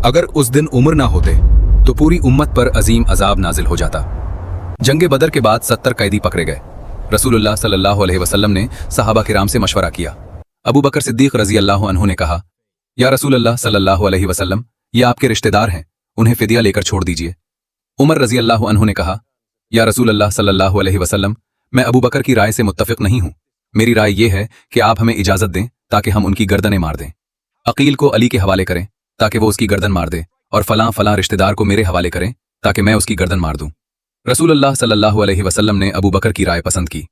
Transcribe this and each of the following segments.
अगर उस दिन उम्र ना होते तो पूरी उम्मत पर अजीम अजाब नाजिल हो जाता। जंग बदर के बाद 70 कैदी पकड़े गए। रसूलुल्लाह सल्लल्लाहु अलैहि वसल्लम ने सहाबा किराम से मशवरा किया। अबू बकर सिद्दीक रजी अल्लाह अन्हु ने कहा, या रसूलुल्लाह सल्लल्लाहु अलैहि वसल्लम, ये आपके रिश्तेदार हैं, उन्हें फिदिया लेकर छोड़ दीजिए। उमर रजी अल्लाह अन्हु ने कहा, या रसूलुल्लाह सल्लल्लाहु अलैहि वसल्लम, मैं अबू बकर की राय से मुत्तफिक नहीं हूं। मेरी राय यह है कि आप हमें इजाजत दें ताकि हम उनकी गर्दनें मार दें। अकील को अली के हवाले करें ताकि वो उसकी गर्दन मार दे, और फलां फलां रिश्तेदार को मेरे हवाले करें ताकि मैं उसकी गर्दन मार दूं। रसूलुल्लाह सल्लल्लाहु अलैहि वसल्लम ने अबू बकर की राय पसंद की।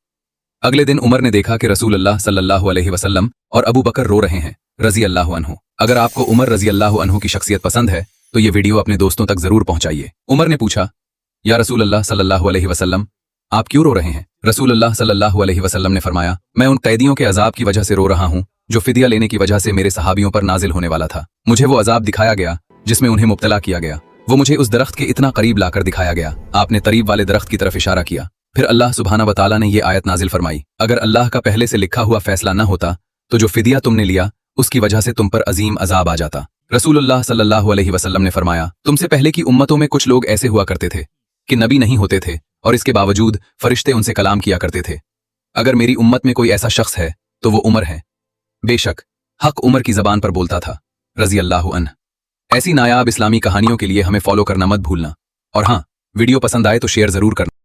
अगले दिन उमर ने देखा कि रसूलुल्लाह सल्लल्लाहु अलैहि वसल्लम और अबू बकर रो रहे हैं रजी अल्लाह अन्हु। अगर आपको उमर रजी अल्लाह अन्हु की शख्सियत पसंद है तो ये वीडियो अपने दोस्तों तक जरूर पहुंचाइए। उमर ने पूछा, या रसूलुल्लाह सल्लल्लाहु अलैहि वसल्लम, आप क्यों रो रहे हैं? रसूलुल्लाह सल्लल्लाहु अलैहि वसल्लम ने फरमाया, मैं उन कैदियों के अजाब की वजह से रो रहा हूं जो फिदिया लेने की वजह से मेरे सहाबियों पर नाजिल होने वाला था। मुझे वो अजाब दिखाया गया जिसमें उन्हें मुब्तला किया गया। वो मुझे उस दरख्त के इतना करीब लाकर दिखाया गया। आपने तरीब वाले दरख्त की तरफ इशारा किया। फिर अल्लाह सुब्हाना व तआला ने ये आयत नाजिल फरमाई, अगर अल्लाह का पहले से लिखा हुआ फैसला न होता तो जो फिदिया तुमने लिया उसकी वजह से तुम पर अजीम अजाब आ जाता। रसूलुल्लाह सल्लल्लाहु अलैहि वसल्लम ने फरमाया, तुमसे पहले की उम्मतों में कुछ लोग ऐसे हुआ करते थे कि नबी नहीं होते थे और इसके बावजूद फरिश्ते उनसे कलाम किया करते थे। अगर मेरी उम्मत में कोई ऐसा शख्स है तो वो उमर है। बेशक हक उमर की जबान पर बोलता था रजी अल्लाह अन्हु। ऐसी नायाब इस्लामी कहानियों के लिए हमें फॉलो करना मत भूलना। और हाँ, वीडियो पसंद आए तो शेयर जरूर करना।